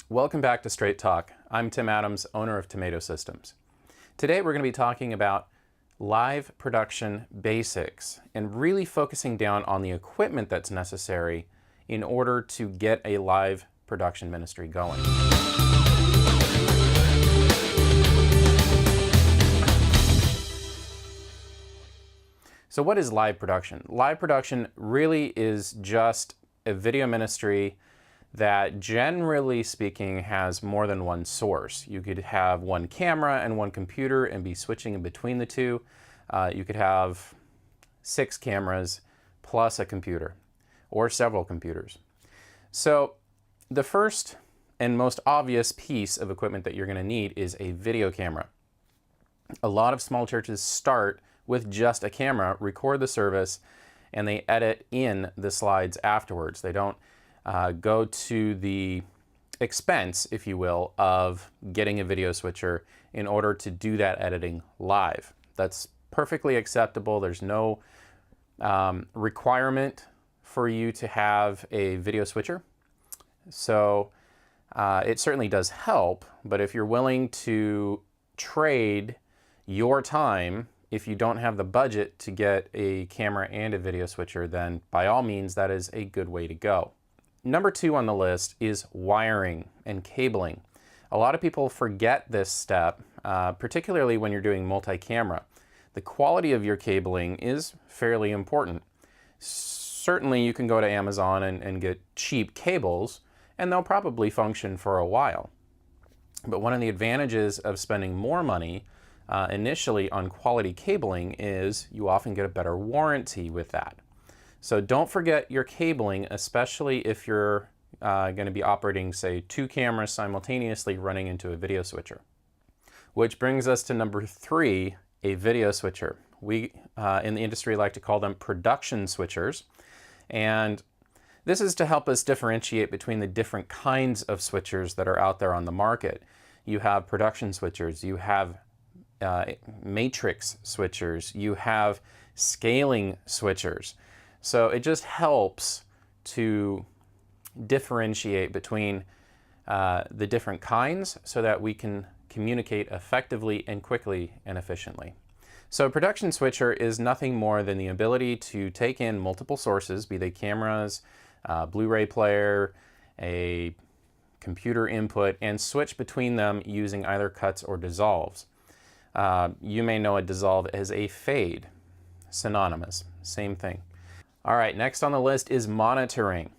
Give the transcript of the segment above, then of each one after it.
Welcome back to Straight Talk. I'm Tim Adams, owner of Tomato Systems. Today we're going to be talking about live production basics and really focusing down on the equipment that's necessary in order to get a live production ministry going. So what is live production? Live production really is just a video ministry that, generally speaking, has more than one source. You could have one camera and one computer and be switching in between the two. You could have 6 cameras plus a computer or several computers. So the first and most obvious piece of equipment that you're going to need is a video camera. A lot of small churches start with just a camera, record the service, and they edit in the slides afterwards. They don't go to the expense, if you will, of getting a video switcher in order to do that editing live. That's perfectly acceptable. There's no requirement for you to have a video switcher. So it certainly does help, but if you're willing to trade your time, if you don't have the budget to get a camera and a video switcher, then by all means, that is a good way to go. Number 2 on the list is wiring and cabling. A lot of people forget this step, particularly when you're doing multi-camera. The quality of your cabling is fairly important. Certainly you can go to Amazon and get cheap cables, and they'll probably function for a while. But one of the advantages of spending more money initially on quality cabling is you often get a better warranty with that. So don't forget your cabling, especially if you're going to be operating, say, 2 cameras simultaneously running into a video switcher. Which brings us to number 3, a video switcher. We in the industry like to call them production switchers. And this is to help us differentiate between the different kinds of switchers that are out there on the market. You have production switchers, you have matrix switchers, you have scaling switchers. So it just helps to differentiate between the different kinds so that we can communicate effectively and quickly and efficiently. So a production switcher is nothing more than the ability to take in multiple sources, be they cameras, Blu-ray player, a computer input, and switch between them using either cuts or dissolves. You may know a dissolve as a fade, synonymous, same thing. All right, next on the list is monitoring.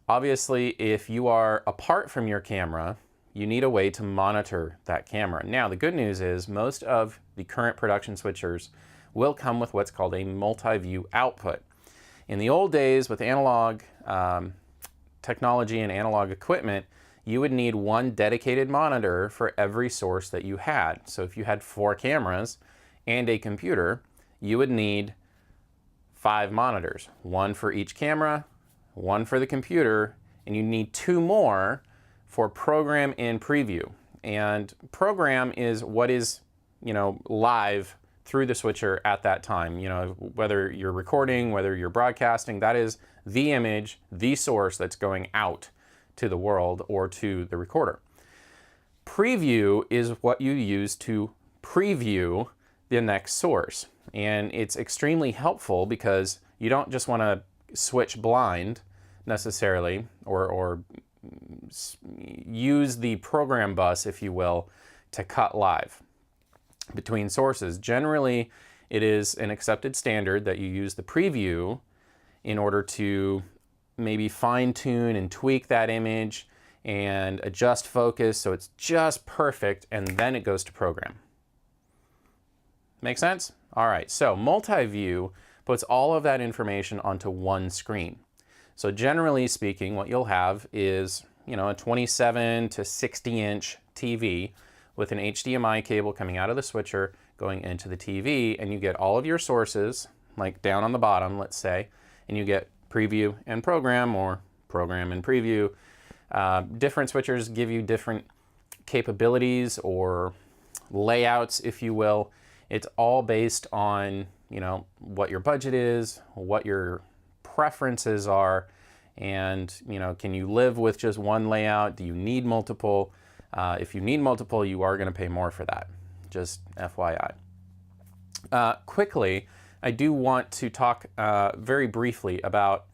Obviously, if you are apart from your camera, you need a way to monitor that camera. Now, the good news is most of the current production switchers will come with what's called a multi-view output. In the old days with analog technology and analog equipment, you would need one dedicated monitor for every source that you had. So if you had 4 cameras and a computer, you would need 5 monitors, 1 for each camera, 1 for the computer, and you need 2 more for program and preview. And program is what is, live through the switcher at that time. Whether you're recording, whether you're broadcasting, that is the image, the source that's going out to the world or to the recorder. Preview is what you use to preview the next source. And it's extremely helpful because you don't just want to switch blind necessarily or use the program bus, if you will, to cut live between sources. Generally, it is an accepted standard that you use the preview in order to maybe fine-tune and tweak that image and adjust focus so it's just perfect, and then it goes to program. Make sense? All right, so multi-view puts all of that information onto one screen. So generally speaking, what you'll have is, a 27 to 60-inch TV with an HDMI cable coming out of the switcher going into the TV, and you get all of your sources, like down on the bottom, let's say, and you get preview and program, or program and preview. Different switchers give you different capabilities or layouts, if you will. It's all based on, what your budget is, what your preferences are, And, you know, can you live with just one layout? Do you need multiple? If you need multiple, you are going to pay more for that. Just FYI. Quickly, I do want to talk very briefly about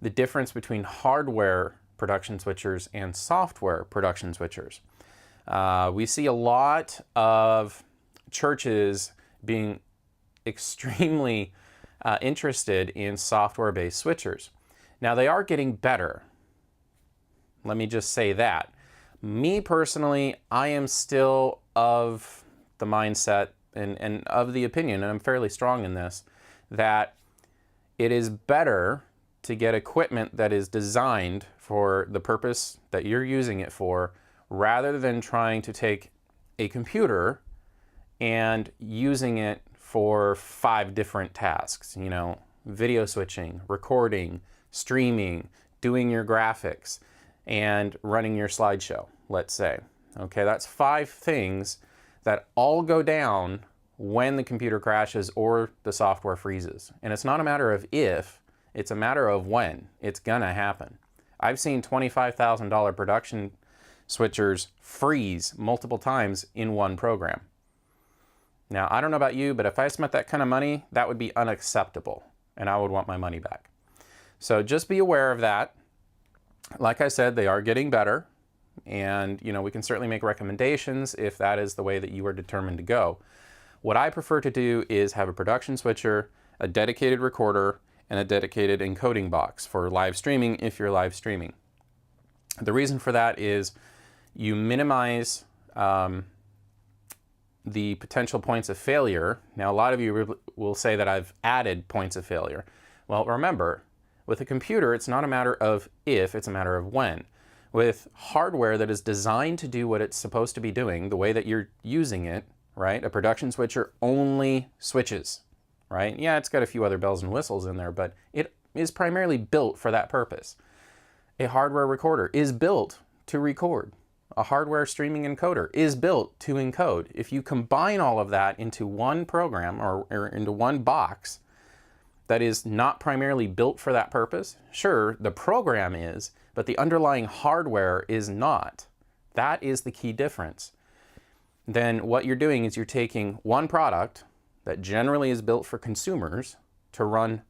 the difference between hardware production switchers and software production switchers. We see a lot of churches being extremely interested in software-based switchers. Now, they are getting better. Let me just say that. Me personally, I am still of the mindset and of the opinion, and I'm fairly strong in this, that it is better to get equipment that is designed for the purpose that you're using it for, rather than trying to take a computer and using it for 5 different tasks, you know, video switching, recording, streaming, doing your graphics, and running your slideshow, let's say. Okay, that's 5 things that all go down when the computer crashes or the software freezes. And it's not a matter of if, it's a matter of when. It's gonna happen. I've seen $25,000 production switchers freeze multiple times in one program. Now, I don't know about you, but if I spent that kind of money, that would be unacceptable, and I would want my money back. So just be aware of that. Like I said, they are getting better, and you know, we can certainly make recommendations if that is the way that you are determined to go. What I prefer to do is have a production switcher, a dedicated recorder, and a dedicated encoding box for live streaming if you're live streaming. The reason for that is you minimize the potential points of failure. Now, a lot of you will say that I've added points of failure. Well, remember, with a computer, it's not a matter of if, it's a matter of when. With hardware that is designed to do what it's supposed to be doing, the way that you're using it, right? A production switcher only switches, right? Yeah, it's got a few other bells and whistles in there, but it is primarily built for that purpose. A hardware recorder is built to record. A hardware streaming encoder is built to encode. If you combine all of that into one program or into one box that is not primarily built for that purpose, sure, the program is, but the underlying hardware is not. That is the key difference. Then what you're doing is you're taking one product that generally is built for consumers to run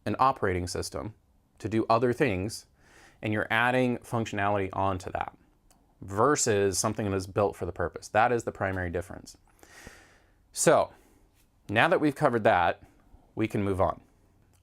an operating system, to do other things, and you're adding functionality onto that versus something that is built for the purpose. That is the primary difference. So now that we've covered that, we can move on.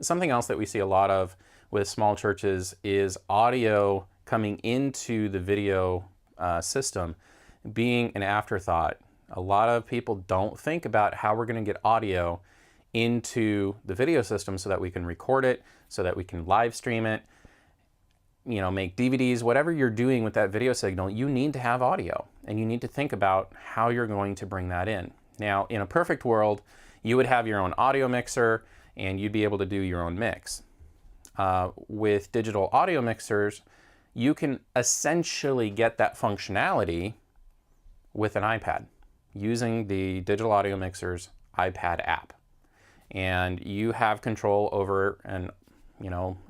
Something else that we see a lot of with small churches is audio coming into the video system being an afterthought. A lot of people don't think about how we're going to get audio into the video system so that we can record it, so that we can live stream it, you know, make DVDs, whatever you're doing with that video signal, you need to have audio, and you need to think about how you're going to bring that in. Now, in a perfect world, you would have your own audio mixer and you'd be able to do your own mix. With digital audio mixers, you can essentially get that functionality with an iPad using the Digital Audio Mixer's iPad app. And you have control over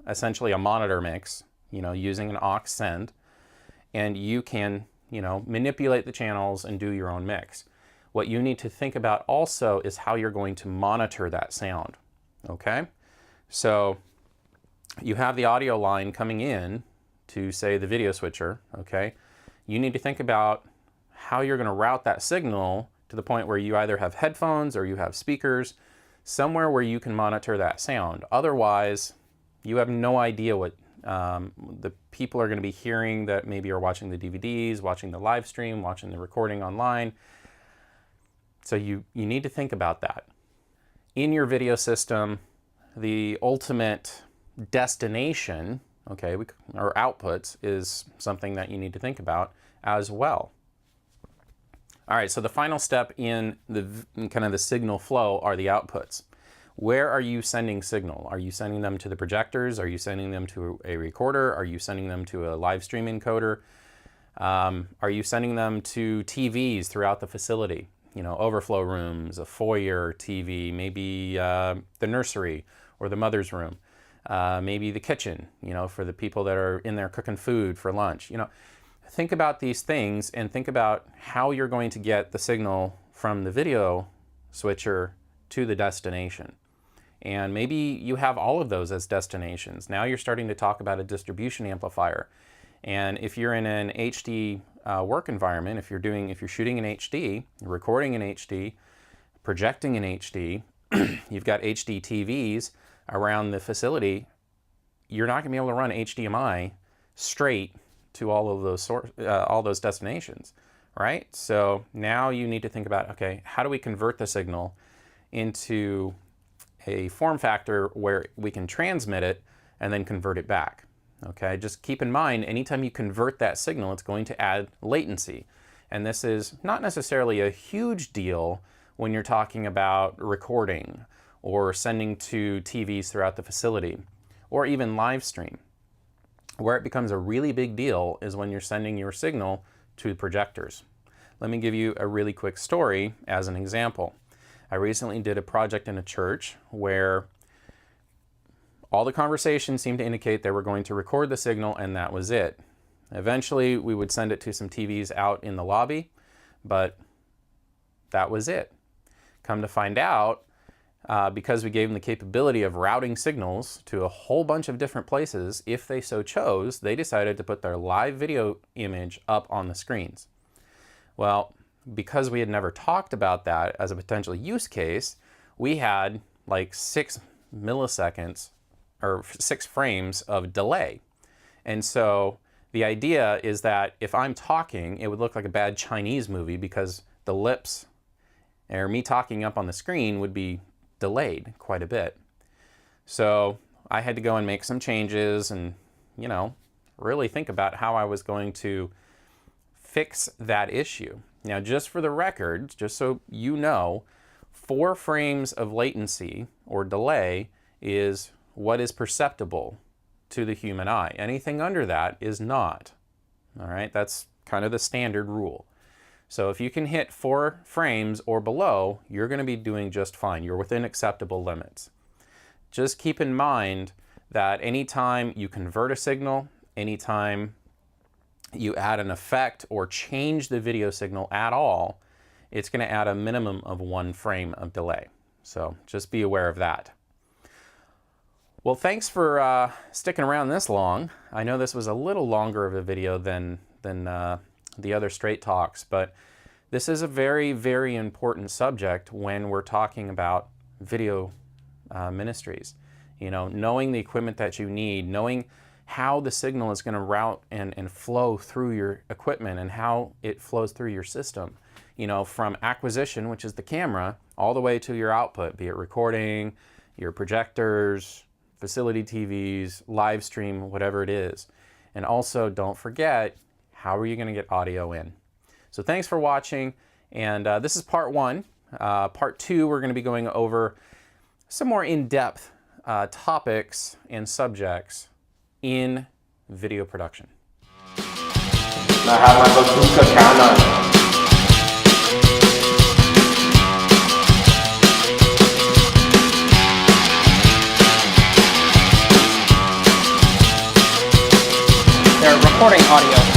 essentially a monitor mix, using an aux send, and you can, manipulate the channels and do your own mix. What you need to think about also is how you're going to monitor that sound, okay? So you have the audio line coming in to, say, the video switcher, okay? You need to think about how you're going to route that signal to the point where you either have headphones or you have speakers, somewhere where you can monitor that sound. Otherwise, you have no idea what the people are going to be hearing that maybe are watching the DVDs, watching the live stream, watching the recording online. So you need to think about that. In your video system, the ultimate destination, okay, or outputs, is something that you need to think about as well. All right, so the final step in kind of the signal flow are the outputs. Where are you sending signal? Are you sending them to the projectors? Are you sending them to a recorder? Are you sending them to a live stream encoder? Are you sending them to TVs throughout the facility? Overflow rooms, a foyer TV, maybe the nursery or the mother's room. maybe the kitchen, for the people that are in there cooking food for lunch. Think about these things and think about how you're going to get the signal from the video switcher to the destination. And maybe you have all of those as destinations. Now you're starting to talk about a distribution amplifier. And if you're in an HD work environment, if you're shooting in HD, recording in HD, projecting in HD, you've got HD TVs around the facility, you're not going to be able to run HDMI straight to all of those destinations, right? So now you need to think about, okay, how do we convert the signal into a form factor where we can transmit it and then convert it back? Okay, just keep in mind, anytime you convert that signal, it's going to add latency. And this is not necessarily a huge deal when you're talking about recording or sending to TVs throughout the facility, or even live stream. Where it becomes a really big deal is when you're sending your signal to projectors. Let me give you a really quick story as an example. I recently did a project in a church where all the conversations seemed to indicate they were going to record the signal and that was it. Eventually we would send it to some TVs out in the lobby, but that was it. Come to find out, because we gave them the capability of routing signals to a whole bunch of different places, if they so chose, they decided to put their live video image up on the screens. Well, because we had never talked about that as a potential use case, we had like 6 milliseconds or 6 frames of delay. And so the idea is that if I'm talking, it would look like a bad Chinese movie because the lips or me talking up on the screen would be delayed quite a bit. So I had to go and make some changes and, really think about how I was going to fix that issue. Now, just for the record, just so you know, 4 frames of latency or delay is what is perceptible to the human eye. Anything under that is not. All right, that's kind of the standard rule. So if you can hit 4 frames or below, you're going to be doing just fine. You're within acceptable limits. Just keep in mind that anytime you convert a signal, anytime you add an effect or change the video signal at all, it's going to add a minimum of 1 frame of delay. So just be aware of that. Well, thanks for sticking around this long. I know this was a little longer of a video than the other Straight Talks, but this is a very, very important subject when we're talking about video ministries. Knowing the equipment that you need, knowing how the signal is going to route and flow through your equipment and how it flows through your system. From acquisition, which is the camera, all the way to your output, be it recording, your projectors, facility TVs, live stream, whatever it is. And also, don't forget, how are you going to get audio in? So thanks for watching, and this is part 1. Part 2, we're going to be going over some more in-depth topics and subjects in video production. I have my bazooka cannon. They're recording audio.